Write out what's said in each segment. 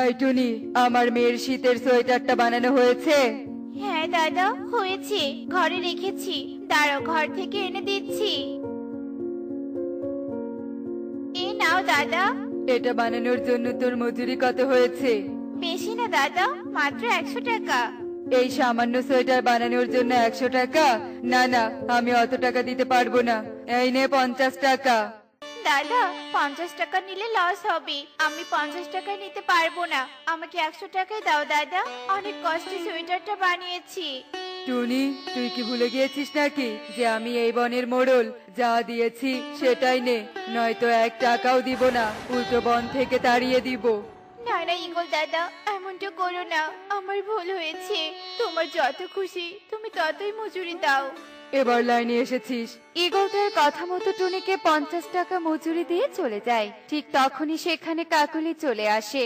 এই টুনি, আমার মেয়ের শীতের সোয়েটারটা বানানো হয়েছে? হ্যাঁ দাদা, হয়েছে। ঘরে রেখেছি, দাঁড়াও ঘর থেকে এনে দিচ্ছি। এই নাও দাদা। এটা বানানোর জন্য তোর মজুরি কত হয়েছে? বেশি না দাদা, মাত্র 100 টাকা। এই সামান্য সোয়েটার বানানোর জন্য 100 টাকা? না না, আমি অত টাকা দিতে পারবো না। এই নে 50 টাকা। দাদা, 50 টাকা নিলে লস হবে। আমি 50 টাকা নিতে পারবো না। আমাকে 100 টাকায় দাও দাদা। অনেক কষ্টে সোয়েটারটা বানিয়েছি। টুনি, তুই কি ভুলে গিয়েছিস নাকি যে আমি এই বনের মোড়ল? যা দিয়েছি সেটাই নে, নয়তো 1 টাকাও দিব না, উল্টো বন থেকে তাড়িয়ে দিব। না না ইগল দাদা, এমনটা করো না। আমার ভুল হয়েছে। তোমার যত খুশি তুমি ততই মজুরি দাও। এবার লাইনে এসেছিস। ঈগল তার কথা মতো টুনিকে 50 টাকা মজুরি দিয়ে চলে যায়। ঠিক তখনই সেখানে কাকলি চলে আসে।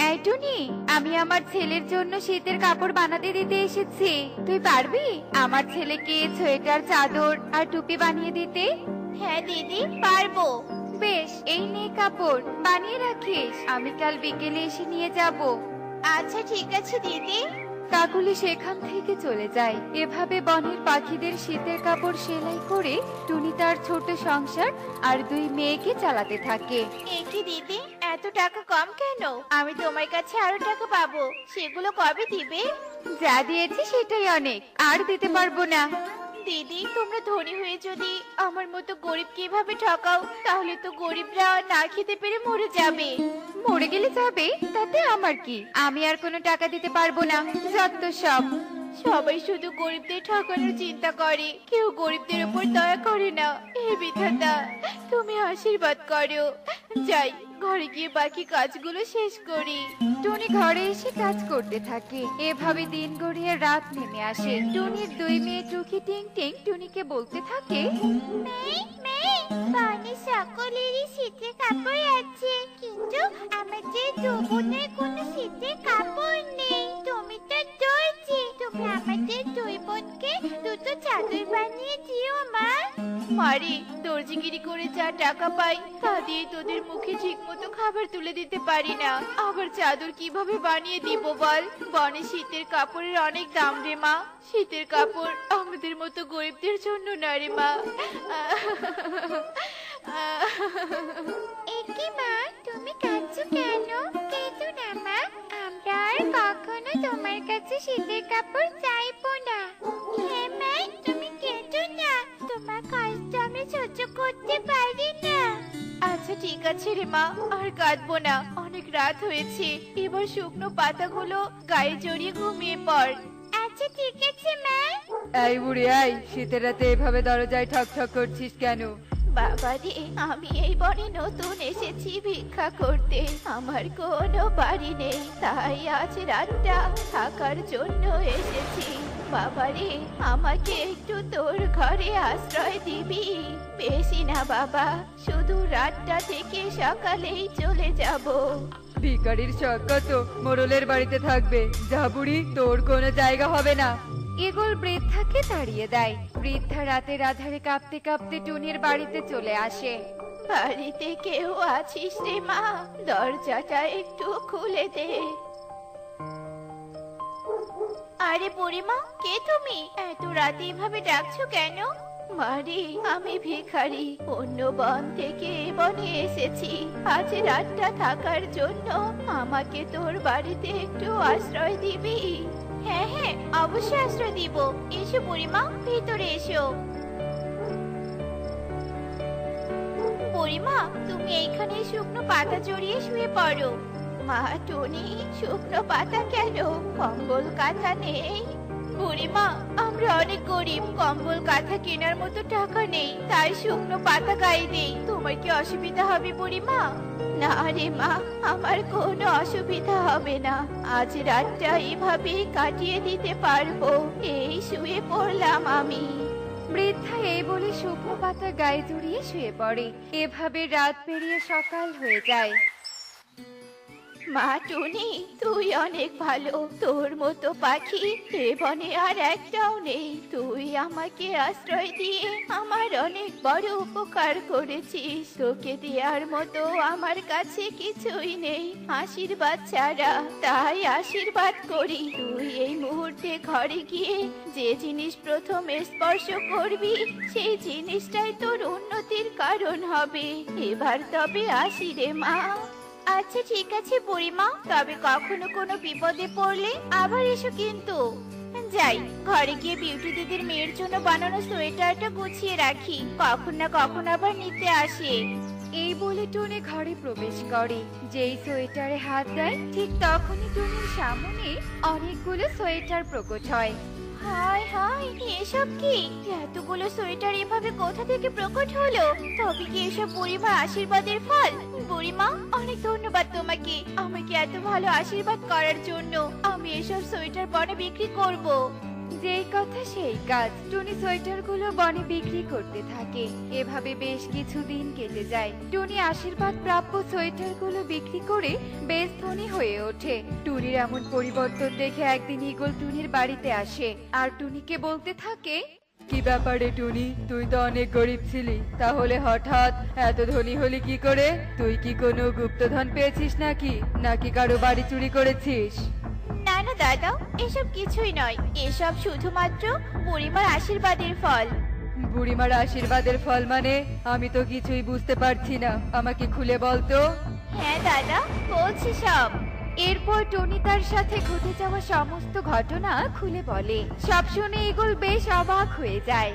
এই টুনি, আমি আমার ছেলের জন্য শীতের কাপড় বানাতে দিতে এসেছি। তুই পারবি আমার ছেলেকে সোয়েটার, চাদর আর টুপি বানিয়ে দিতে? হ্যাঁ দিদি, পারবো। বেশ, এই নে কাপড়, বানিয়ে রাখিস, আমি কাল বিকেলে এসে নিয়ে যাব। আচ্ছা ঠিক আছে দিদি। কাকুলি সেখান থেকে চলে যায়। এভাবে বনের পাখিদের শীতের কাপড় সেলাই করে টুনি তার ছোট সংসার আর 2 মেয়েকে চালাতে থাকে। কি দিদি, এত টাকা কম কেন? আমি তোমার কাছে আরো টাকা পাবো, সেগুলো কবে দিবে? যা দিয়েছি সেটাই অনেক, আর দিতে পারবো না। দিদি, তোমরা ধনী হয়ে যদি আমার মতো গরিব কিভাবে ঠকাও, তাহলে তো গরিবরা না খেতে পেরে মরে যাবে। মরে গেলে যাবে, তাতে আমার কি? আমি আর কোনো টাকা দিতে পারবো না, যত সব। সবাই শুধু গরিবদের ঠকানোর চিন্তা করে, কেউ গরিবদের উপর দয়া করে না। হে বিধাতা, তুমি আশীর্বাদ করো। যাই, ঘরে গিয়ে বাকি কাজগুলো শেষ করি। টুনি ঘরে এসে কাজ করতে থাকে। এভাবে দিন গড়িয়ে রাত নেমে আসে। টুনির 2 মেয়ে টুকি, টিং টিং টুনিকে বলতে থাকে, বনে সকলেরই শীতের কাপড় আছে, কিন্তু আমাদের দু বোনের কোনো শীতের কাপড় নেই। তুমি তো দর্জি, তুমি আমাদের 2 বোনকে দুটো চাদর বানিয়ে দিও মা। মারে, দর্জিগিরি করে যা টাকা পাই তা দিয়ে তোদের মুখে ঠিক মতো খাবার তুলে দিতে পারি না, আবার চাদর কিভাবে বানিয়ে দিব বল? বনে শীতের কাপড়ের অনেক দাম রে মা। শীতের কাপড় আমাদের মতো গরিবদের জন্য না রে মা। একি মা, তুমি কাঁদছো কেন? কেঁদো না মা, আমরা আর কখনো তোমার কাছে শীতের কাপড় চাইবো না। হ্যাঁ মা, তুমি কেঁদো না, তোমার কষ্ট আমি সহ্য করতে পারি না। আচ্ছা ঠিক আছে রে মা, আর কাঁদবো না। অনেক রাত হয়েছে, এবার শুকনো পাতাগুলো গায়ে জড়িয়ে ঘুমিয়ে পড়। আচ্ছা ঠিক আছে মা। এই বুড়ি, এই শীতের রাতে এভাবে দরজায় ঠক ঠক করছিস কেন? বাবা রে, আমি এই বনে নতুন এসেছি ভিক্ষা করতে। আমার কোনো বাড়ি নেই, তাই আজ রাতটা থাকার জন্য এসেছি। বাবা রে, আমাকে একটু তোর ঘরে আশ্রয় দিবি? বেশি না বাবা, শুধু রাতটা থেকে সকালেই চলে যাব। ভিখারির শখ কত মোড়লের বাড়িতে থাকবে? যা বুড়ি, তোর কোনো জায়গা হবে না। ঈগল বৃদ্ধাকে তাড়িয়ে দেয়। বৃদ্ধা রাতের আধারে কাঁপতে কাঁপতে টুনির বাড়িতে চলে আসে। বাড়িতে কেউ আছিস রে মা? দরজাটা একটু খুলে দে। আরে বুড়িমা, কে তুমি? এত রাতে এভাবে ডাকছো কেন? মারি, আমি ভিখারি, অন্য বন থেকে এ বনে এসেছি আজ রাতটা থাকার জন্য। আমাকে তোর বাড়িতে একটু আশ্রয় দিবি? হ্যাঁ হ্যাঁ, অবশ্যই আশ্রয় দিব। এসো বুড়িমা, ভিতরে এসো। বুড়িমা, তুমি এইখানে শুকনো পাতা জড়িয়ে শুয়ে পড়ো। মা টুনি, শুকনো পাতা কেন? কম্বল কাঁথা নেই? বুড়িমা, আমরা অনেক গরিব, কম্বল কাঁথা কেনার মতো টাকা নেই, তাই শুকনো পাতা গায়ে দেই। তোমার কি অসুবিধা হবে বুড়িমা? না রে মা, আমার কোনো অসুবিধা হবে না। আজ রাতটা এভাবেই কাটিয়ে দিতে পারবো। এই শুয়ে পড়লাম আমি। বৃদ্ধা এই বলে শুকনো পাতা গায়ে জড়িয়ে শুয়ে পড়ে। এভাবে রাত পেরিয়ে সকাল হয়ে যায়। মা টুনি, তুই অনেক ভালো। তোর মতো পাখি এ বনে আর একটাও নেই। তুই আমাকে আশ্রয় দিয়ে আমার অনেক বড় উপকার করেছিস। তোকে দেওয়ার মতো আমার কাছে কিছুই নেই আশীর্বাদ ছাড়া। তাই আশীর্বাদ করি, তুই এই মুহূর্তে ঘরে গিয়ে যে জিনিস প্রথম স্পর্শ করবি সেই জিনিসটাই তোর উন্নতির কারণ হবে। এবার তবে আসি রে মা। আচ্ছা ঠিক আছে বুড়িমা, তবে কখনো কোনো বিপদে পড়লে আবার এসো কিন্তু। যাই, ঘরে গিয়ে বিউটি দিদির মেয়ের জন্য বানানো সোয়েটারটা গুছিয়ে রাখি, কখন না কখন আবার নিতে আসে। এই বলে টুনি ঘরে প্রবেশ করে। যেই সোয়েটারে হাত দেয় ঠিক তখনই টুনির সামনে অনেকগুলো সোয়েটার প্রকট হয়। হায় হায়, এসব কি? এতগুলো সোয়েটার এভাবে কোথা থেকে প্রকট হলো? তবে কি এসব বুড়িমার আশীর্বাদের ফল? বুড়িমা, অনেক ধন্যবাদ তোমাকে আমাকে এত ভালো আশীর্বাদ করার জন্য। আমি এসব সোয়েটার বনে বিক্রি করব। যেই কথা সেই কাজ, টুনি সোয়েটারগুলো বনে বিক্রি করতে থাকে। এভাবে বেশ কিছুদিন কেটে যায়। টুনি আশীর্বাদ প্রাপ্য সোয়েটারগুলো বিক্রি করে বেশ ধনী হয়ে ওঠে। টুনির এমন পরিবর্তন দেখে একদিন ঈগল টুনির বাড়িতে আসে আর টুনিকে বলতে থাকে, কি ব্যাপারে টুনি, তুই তো অনেক গরিব ছিলি, তাহলে হঠাৎ এত ধনী হলি কি করে? তুই কি কোনো গুপ্তধন পেয়েছিস নাকি, নাকি কারো বাড়ি চুরি করেছিস? না না দাদা, এসব কিছুই নয়। এসব শুধুমাত্র বুড়িমার আশীর্বাদের ফল। বুড়িমার আশীর্বাদের ফল মানে? আমি তো কিছুই বুঝতে পারছি না, আমাকে খুলে বল তো। হ্যাঁ দাদা, বলছি সব। এরপর টনি তার সাথে ঘটে যাওয়া সমস্ত ঘটনা খুলে বলে। সব শুনে ঈগল বেশ অবাক হয়ে যায়।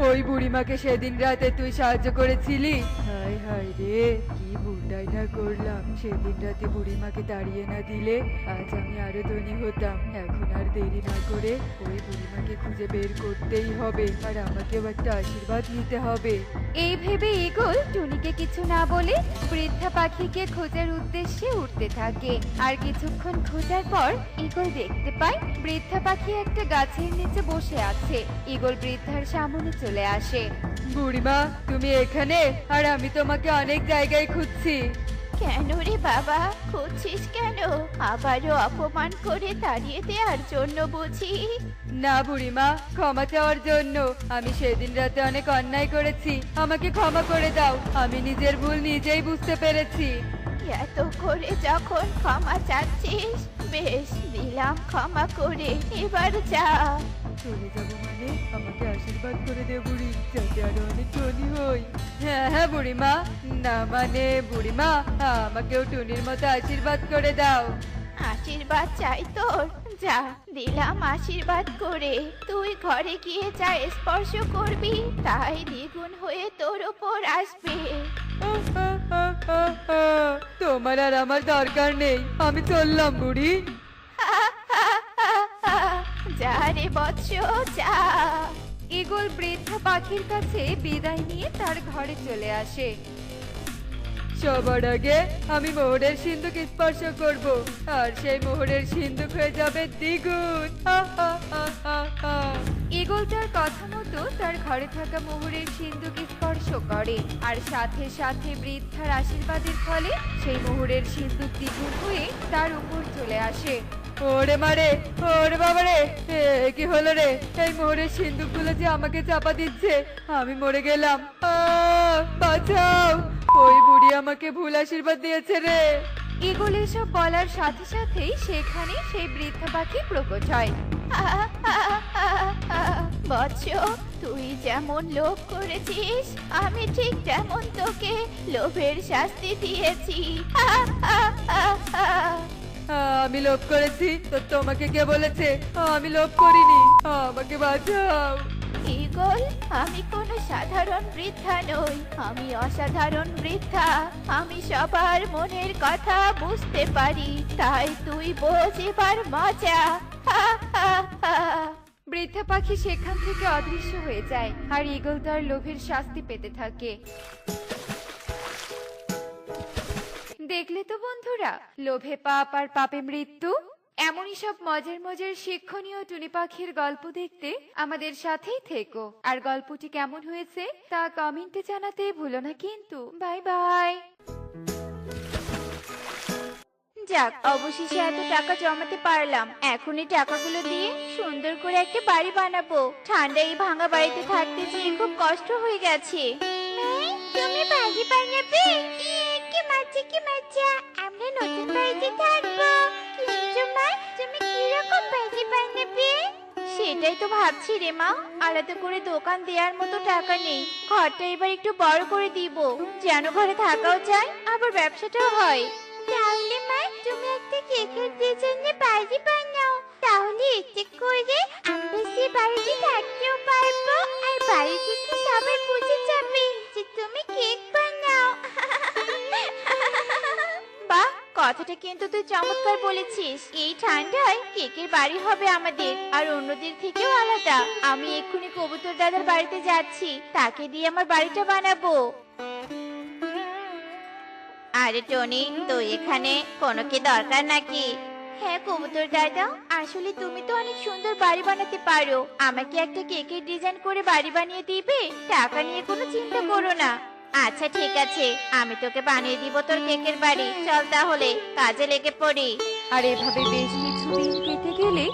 ওই বুড়িমাকে সেদিন রাতে তুই সাহায্য করেছিলি? হায় হায় রে, কি ভুলটাই না করলাম। সেদিন রাতে বুড়িমাকে তাড়িয়ে না দিলে আজ আমি আরো ধনী হতাম। এখন আর দেরি না করে ওই বুড়িমাকে খুঁজে বের করতেই হবে, আর আমাকেও একটা আশীর্বাদ নিতে হবে। এই ভেবে ঈগল টুনিকে কিছু না বলে বৃদ্ধা পাখিকে খোঁজার উদ্দেশ্যে উঠতে থাকে। আর কিছুক্ষণ খোঁজার পর ঈগল দেখতে পায় বৃদ্ধা পাখি একটা গাছের নিচে বসে আছে। ঈগল বৃদ্ধার সামনে চলে আসে। বুড়িমা, তুমি এখানে? আর আমি তোমাকে অনেক জায়গায় খুঁজছি। কেন রে বাবা, খুঁজছিস কেন? আবারও অপমান করে তাড়িয়ে দেওয়ার জন্য বুঝি? না বুড়িমা, ক্ষমা চাওয়ার জন্য। আমি সেদিন রাতে অনেক অন্যায় করেছি, আমাকে ক্ষমা করে দাও। আমি নিজের ভুল নিজেই বুঝতে পেরেছি। এত করে যখন ক্ষমা চাচ্ছিস, বেশ দিলাম ক্ষমা করে, এবার যা। চলে যাবো মানে? আমাকে আশীর্বাদ করে দে বুড়ি, যাতে আরো অনেক ধনী হই। হ্যাঁ হ্যাঁ বুড়িমা, না মানে বুড়িমা, আমাকেও টুনির মতো আশীর্বাদ করে দাও। আশীর্বাদ চাই তোর? যা, দিলাম আশীর্বাদ করে। তুই ঘরে গিয়ে যা স্পর্শ করবি তাই দ্বিগুণ হয়ে তোর ওপর আসবে। তোমার আর আমার দরকার নেই, আমি চললাম বুড়ি। যা রে বৎস, যা। ঈগল বৃদ্ধা পাখির কাছে বিদায় নিয়ে তার ঘরে চলে আসে। সবার আগে আমি মোহরের সিন্ধুক স্পর্শ করব, আর সেই মোহরের সিন্ধুক হয়ে যাবে দ্বিগুণ। ঈগল তার কথা মতো তার ঘরে থাকা মোহরের সিন্ধুক স্পর্শ করে, আর সাথে সাথে বৃদ্ধার আশীর্বাদের ফলে সেই মোহরের সিন্ধুক দ্বিগুণ হয়ে তার উপর চলে আসে। ওরে মারে, ওরে বাবারে, কি হলো রে? এই মোহরের সিন্ধুকগুলো যে আমাকে চাপা দিচ্ছে, আমি মরে গেলাম। বাঁচাও, ওই বুড়ি আমাকে ভুল আশীর্বাদ দিয়েছে রে। ঈগল এসব বলার সাথে সাথেই সেখানে সেই বৃদ্ধা পাখি প্রকট হয়। বৎস, তুই যেমন লোভ করেছিস আমি ঠিক তেমন তোকে লোভের শাস্তি দিয়েছি। আমি লোভ করেছি তো তোমাকে কে বলেছে? আমি লোভ করিনি, আমাকে বাঁচাও। ঈগল, আমি কোনো সাধারণ বৃদ্ধা নই, আমি অসাধারণ বৃদ্ধা। আমি সবার মনের কথা বুঝতে পারি, তাই তুই বোঝ এবার মজা। বৃদ্ধা পাখি সেখান থেকে অদৃশ্য হয়ে যায়, আর ঈগল তার লোভের শাস্তি পেতে থাকে। দেখলে তো বন্ধুরা, লোভে পাপ আর পাপে মৃত্যু। এমনই সব মজার মজার শিক্ষণীয় টুনি পাখির গল্প দেখতে আমাদের সাথেই থেকো। আর গল্পটি কেমন হয়েছে তা কমেন্টে জানাতে ভুলো না কিন্তু। Bye bye. যাক, অবশেষে এত টাকা জমাতে পারলাম। এখন এই টাকাগুলো দিয়ে সুন্দর করে একটা বাড়ি বানাবো। ঠান্ডায় এই ভাঙা বাড়িতে থাকতে যেয়ে খুব কষ্ট হয়ে গেছে। তুমি বাড়ি বানাবে? কি মজা কি মজা! আমরা নতুন বাড়িতে থাকবো। কিন্তু মা, তুমি কিরকম বাড়ি বানাবে? সেটাই তো ভাবছি রে মা। আলাদা করে দোকান দেওয়ার মতো টাকা নেই। ঘরটা এবার একটু বড় করে দিব, যেন ঘরে থাকাও যায় আবার ব্যবসাটাও হয়। তাহলে মা, তুমি একটা কেকের ডিজাইনে বাড়ি বানাও। তাহলে এতে করে আমরা সে বাড়িতে থাকতেও পারবো, আর বাড়ি থেকে সবাই বুঝে যাবে যে তুমি কেক বানাও। বাহ, কথাটা কিন্তু তুই চমৎকার বলেছিস। এই ঠান্ডায় কেকের বাড়ি হবে আমাদের, আর অন্যদের থেকেও আলাদা। আমি এক্ষুনি কবুতর দাদার বাড়িতে যাচ্ছি, তাকে দিয়ে আমার বাড়িটা বানাবো। আরে টনি, তুই এখানে? কোনো কি দরকার নাকি? হ্যাঁ কবুতর দাদা, আসলে তুমি তো অনেক সুন্দর বাড়ি বানাতে পারো। আমাকে একটা কেকের ডিজাইন করে বাড়ি বানিয়ে দিবে? টাকা নিয়ে কোনো চিন্তা করো না। আচ্ছা ঠিক আছে, আমি তোকে বানিয়ে দিব তোর কেকের বাড়ি। চল তাহলে কাজে লেগে পড়ি। আর এভাবে বেশ কিছুদিন কেটে গেলে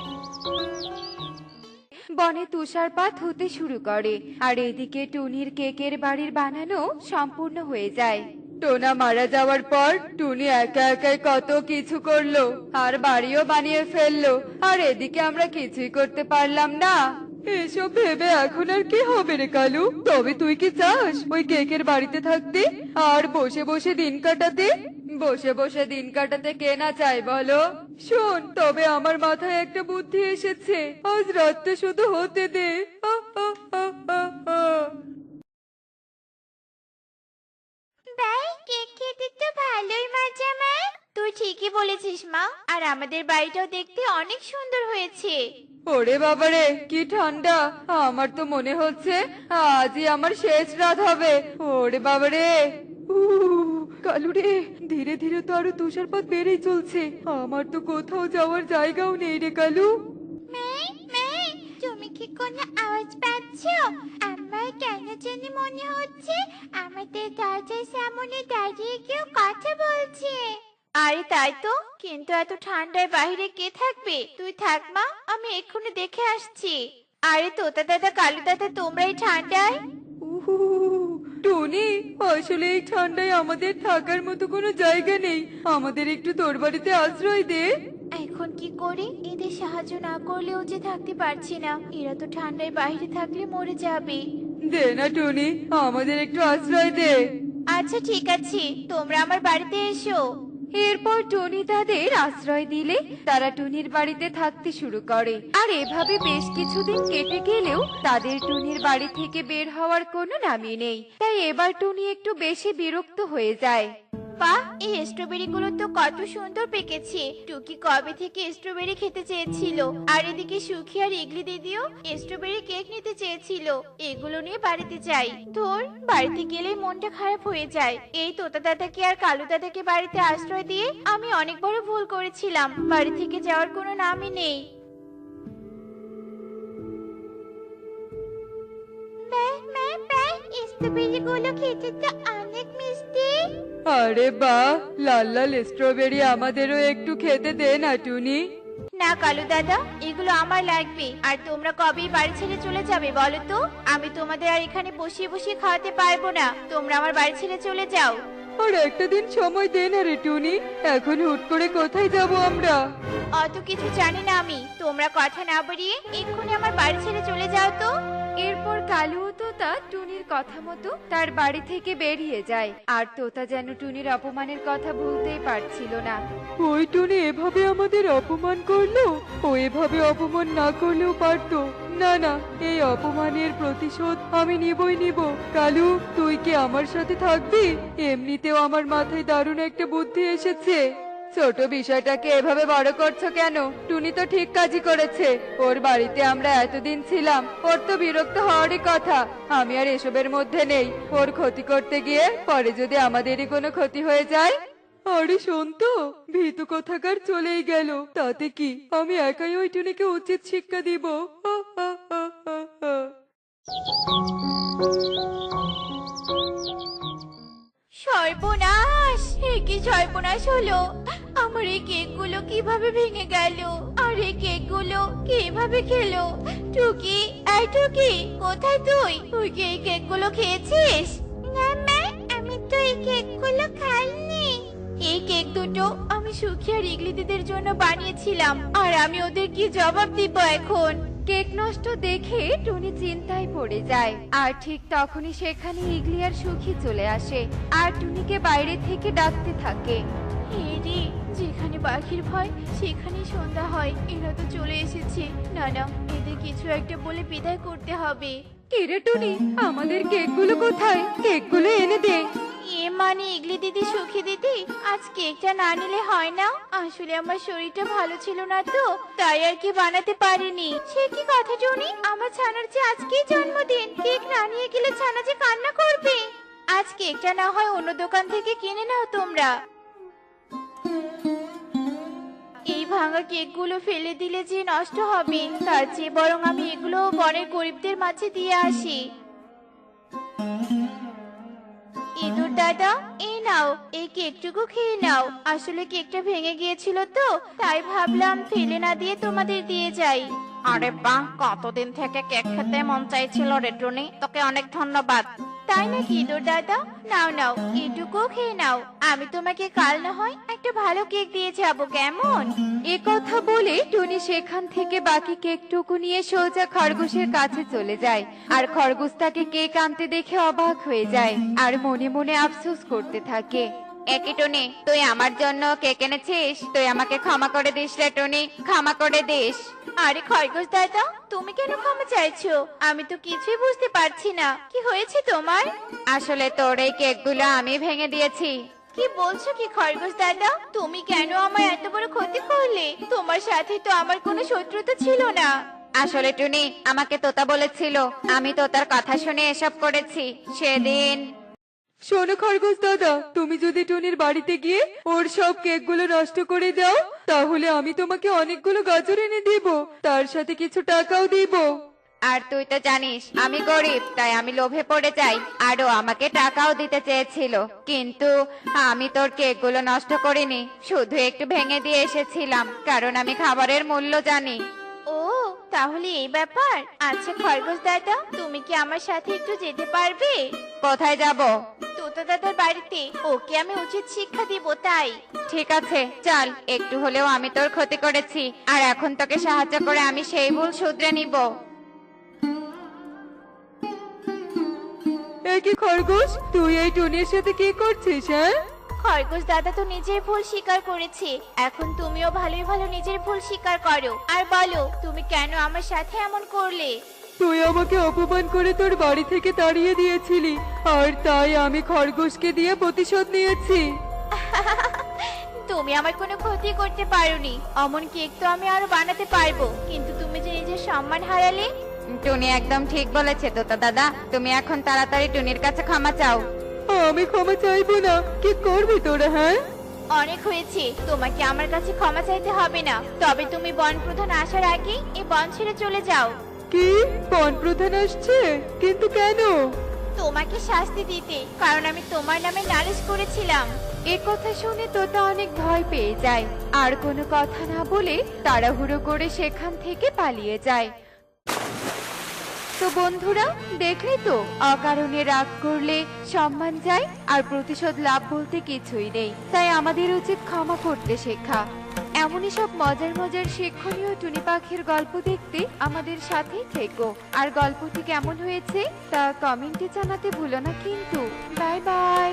বনে তুষারপাত হতে শুরু করে, আর এদিকে টুনির কেকের বাড়ির বানানো সম্পূর্ণ হয়ে যায়। টোনা মারা যাওয়ার পর টুনি একা একাই কত কিছু করলো, আর বাড়িও বানিয়ে ফেললো, আর এদিকে আমরা কিছুই করতে পারলাম না। এসব ভেবে এখন আর কি হবে রে কালু? তবে তুই কি চাস ওই কেকের বাড়িতে থাকতে আর বসে বসে দিন কাটাতে? বসে বসে দিন কাটাতে কে না চায় বলো? শোন, তবে আমার মাথায় একটা বুদ্ধি এসেছে। আজ রাতটা শুধু হতে দে। আহ, আহ, আহ, আহ, আহ। ভাই, কেক খেতে তো ভালোই মজা মা। তুই ঠিকই বলেছিস মা, আর আমাদের বাড়িটাও দেখতে অনেক সুন্দর হয়েছে। ওরে বাবারে, কি ঠান্ডা! আমার তো মনে হচ্ছে আজই আমার শেষ রাত হবে। ওরে বাবারে! কালু রে, ধীরে ধীরে তো আরো তুষারপাত বেড়েই চলছে। আমার তো কোথাও যাওয়ার জায়গাও নেই রে কালু। মা, তুমি কি কোনো আওয়াজ পাচ্ছ? আমার কেন জানি মনে হচ্ছে আমাদের দরজার সামনে দাঁড়িয়ে কেউ কথা বলছে। আরে তাই তো, কিন্তু এত ঠান্ডায় বাইরে কে থাকবে? তুই থাক মা, আমি এক্ষুনি দেখে আসছি। আরে তোতা দাদা, কালু দাদা, তোমরা এই ঠান্ডায়? উহু, টনি, আসলে এই ঠান্ডায় আমাদের থাকার মতো কোনো জায়গা নেই। আমাদের একটু তোর বাড়িতে আশ্রয় দে। এখন কি করি? এদের সাহায্য না করলেও যে থাকতে পারছি না। এরা তো ঠান্ডায় বাইরে থাকলে মরে যাবে। দে না টনি, আমাদের একটু আশ্রয় দে। আচ্ছা ঠিক আছে, তোমরা আমার বাড়িতে এসো। এরপর টনি তাদের আশ্রয় দিলে তারা টুনির বাড়িতে থাকতে শুরু করে, আর এভাবে বেশ কিছুদিন কেটে গেলেও তাদের টুনির বাড়ি থেকে বের হওয়ার কোনো নামই নেই। তাই এবার টুনি একটু বেশি বিরক্ত হয়ে যায়। বাহ, এই স্ট্রবেরি গুলো তো কত সুন্দর পেকেছে। টুকি কবে থেকে স্ট্রবেরি খেতে চেয়েছিল, আর এদিকে সুখী আর ইগলি দিদিও স্ট্রবেরি কেক নিতে চেয়েছিল। এগুলো নিয়ে বাড়িতে যাই। ধর, বাড়িতে গেলেই মনটা খারাপ হয়ে যায়। এই তোতা দাদাকে আর কালু দাদাকে বাড়িতে আশ্রয় দিয়ে আমি অনেক বড় ভুল করেছিলাম। বাড়ি থেকে যাওয়ার কোনো নামই নেই। মা, স্ট্রবেরি গুলো খেতে তো অনেক মিষ্টি। আরে বাহ, লাল লাল স্ট্রবেরি আমাদেরও একটু খেতে দে না টুনি। না কালু দাদা, এগুলো আমার লাগবে। আর তোমরা কবেই বাড়ি ছেড়ে চলে যাবে বলো তো? আমি তোমাদের আর এখানে বসিয়ে বসিয়ে খাওয়াতে পারবো না। তোমরা আমার বাড়ি ছেড়ে চলে যাও। আর একটা দিন সময় দে না রে টুনি, এখন হুট করে কোথায় যাব আমরা? অত কিছু জানি না আমি। তোমরা কথা না বাড়িয়ে এক্ষুনি আমার বাড়ি ছেড়ে চলে যাও তো। এরপর কালু ও তোতা টুনির কথা মতো তার বাড়ি থেকে বেরিয়ে যায়, আর তোতা যেন টুনির অপমানের কথা ভুলতেই পারছিল না। ওই টুনি এভাবে আমাদের অপমান করলো? ও এভাবে অপমান না করলেও পারতো। না না, এই অপমানের প্রতিশোধ আমি নিবই নিব। কালু, তুই কি আমার সাথে থাকবি? এমনিতেও আমার মাথায় দারুণ একটা বুদ্ধি এসেছে। ছোট বিষয়টাকে এভাবে বড় করছো কেন? টুনি তো ঠিক কাজই করেছে। ওর বাড়িতে আমরা এতদিন ছিলাম, ওর তো বিরক্ত হওয়ারই কথা। আমি আর এসবের মধ্যে নেই। ওর ক্ষতি করতে গিয়ে পরে যদি আমাদেরই কোনো ক্ষতি হয়ে যায়। আরে শোন তো, ভীতু কোথাকার চলেই গেল, তাতে কি? আমি একাই ওই টুনিকে উচিত শিক্ষা দিব। হা, হা, হা, হা, হা। সর্বনাশ! এ কি সর্বনাশ হলো! আমার এই কেকগুলো কিভাবে ভেঙে গেল আর এই কেকগুলো কিভাবে খেলো? টুকি, এই টুকি, কোথায় তুই? তুই কি এই কেকগুলো খেয়েছিস? না মা, আমি তো এই কেকগুলো খাইনি। এই কেক দুটো আমি সুখী আর ইগলি দিদির জন্য বানিয়েছিলাম, আর আমি ওদের কি জবাব দিব এখন? কেক নষ্ট দেখে টুনি চিন্তায় পড়ে যায়, আর ঠিক তখনই সেখানে ইগলি আর সুখী চলে আসে আর টুনিকে বাইরে থেকে ডাকতে থাকে। এরি, যেখানে পাখির ভয় সেখানে সন্ধ্যা হয়। এরা তো চলে এসেছে। না না, এদের কিছু একটা বলে বিদায় করতে হবে। কিরে টুনি, আমাদের কেকগুলো কোথায়? কেকগুলো এনে দে। এ মানে ইগলি দিদি, সুখী দিদি, আজ কেকটা না নিলে হয় না। আসলে আমার শরীরটা ভালো ছিল না তো, তাই আর কি বানাতে পারিনি। সে কি কথা টুনি, আমার ছানার যে আজকেই জন্মদিন, কেক না নিয়ে গেলে ছানা যে কান্না করবে। আজ কেকটা না হয় অন্য দোকান থেকে কিনে নাও তোমরা। এই ভাঙা কেকগুলো ফেলে দিলে যে নষ্ট হবে, তার চেয়ে বরং আমি এগুলো বনের গরিবদের মাঝে দিয়ে আসি। ইঁদুর দাদা, এই নাও, এই কেকটুকু খেয়ে নাও। আসলে কেকটা ভেঙে গিয়েছিল তো, তাই ভাবলাম ফেলে না দিয়ে তোমাদের দিয়ে যাই। আরে বাহ, কতদিন থেকে কেক খেতে মন চাইছিল রে টুনি, তোকে অনেক ধন্যবাদ। তাই নাকি ইঁদুর দাদা? নাও নাও, এটুকুও খেয়ে নাও। আমি তোমাকে কাল না হয় একটা ভালো কেক দিয়ে যাবো, কেমন? এ কথা বলে টুনি সেখান থেকে বাকি কেকটুকু নিয়ে সোজা খরগোশের কাছে চলে যায়। আর খরগোশ তাকে কেক আনতে দেখে অবাক হয়ে যায় আর মনে মনে আফসোস করতে থাকে। একই টুনি, তুই আমার জন্য কেক এনেছিস? তুই আমাকে ক্ষমা করে দিস রে টুনি, ক্ষমা করে দিস। আরে খরগোশ দাদা, তুমি কেন ক্ষমা চাইছো? আমি তো কিছুই বুঝতে পারছি না, কি হয়েছে তোমার? আসলে তোর এই কেকগুলো আমি ভেঙে দিয়েছি। কি বলছো কি খরগোশ দাদা? তুমি কেন আমার এত বড় ক্ষতি করলে? তোমার সাথে তো আমার কোনো শত্রুতা ছিল না। আসলে টুনি, আমাকে তোতা বলেছিল, আমি তোতার কথা শুনে এসব করেছি। সেদিন শোনো খরগোশ দাদা, তুমি যদি টুনির বাড়িতে গিয়ে ওর সব কেকগুলো নষ্ট করে দাও, তাহলে আমি তোমাকে অনেকগুলো গাজর এনে দিব, তার সাথে কিছু টাকাও দিব। আর তুই তো জানিস আমি গরিব, তাই আমি লোভে পড়ে যাই। আরও আমাকে টাকাও দিতে চেয়েছিল, কিন্তু আমি তোর কেকগুলো নষ্ট করিনি, শুধু একটু ভেঙে দিয়ে এসেছিলাম, কারণ আমি খাবারের মূল্য জানি। ও, তাহলে এই ব্যাপার। আচ্ছা খরগোশ দাদা, তুমি কি আমার সাথে একটু যেতে পারবে? কোথায় যাব? তোতা দাদার বাড়িতে। ওকে আমি উচিত শিক্ষা দিব তাই। ঠিক আছে, চল। একটু হলেও আমি তোর ক্ষতি করেছি, আর এখন তোকে সাহায্য করে আমি সেই ভুল শুধরে নিব। একই খরগোশ, তুই এই টুনির সাথে কি করছিস? হ্যাঁ, খরগোশ দাদা তো নিজের ভুল স্বীকার করেছে, এখন তুমিও ভালোই ভালো নিজের ভুল স্বীকার করো আর বলো তুমি কেন আমার সাথে এমন করলে। তুই আমাকে অপমান করে তোর বাড়ি থেকে তাড়িয়ে দিয়েছিলি, আর তাই আমি খরগোশকে দিয়ে প্রতিশোধ নিয়েছি। তুমি আমার কোনো ক্ষতি করতে পারোনি। অমন কেক তো আমি আরো বানাতে পারবো, কিন্তু তুমি যে নিজের সম্মান হারালে। টুনি একদম ঠিক বলেছে তোতা দাদা, তুমি এখন তাড়াতাড়ি টুনির কাছে ক্ষমা চাও। আমি ক্ষমা চাইবো না। কি করবি তোরা? হ্যাঁ, অনেক হয়েছে, তোমাকে আমার কাছে ক্ষমা চাইতে হবে না। তবে তুমি বন প্রধান আসার আগে এই বন ছেড়ে চলে যাও। কি? বন প্রধান আসছে? কিন্তু কেন? তোমাকে শাস্তি দিতে, কারণ আমি তোমার নামে নালিশ করেছিলাম। এ কথা শুনে তোতা অনেক ভয় পেয়ে যায়, আর কোনো কথা না বলে তাড়াহুড়ো করে সেখান থেকে পালিয়ে যায়। তো বন্ধুরা, দেখলে তো, অকারণে রাগ করলে সম্মান যায়, আর প্রতিশোধ লাভ বলতে কিছুই নেই। তাই আমাদের উচিত ক্ষমা করতে শেখা। এমনই সব মজার মজার শিক্ষণীয় টুনি পাখির গল্প দেখতে আমাদের সাথেই থেকো। আর গল্পটি কেমন হয়েছে তা কমেন্টে জানাতে ভুলো না কিন্তু। Bye bye.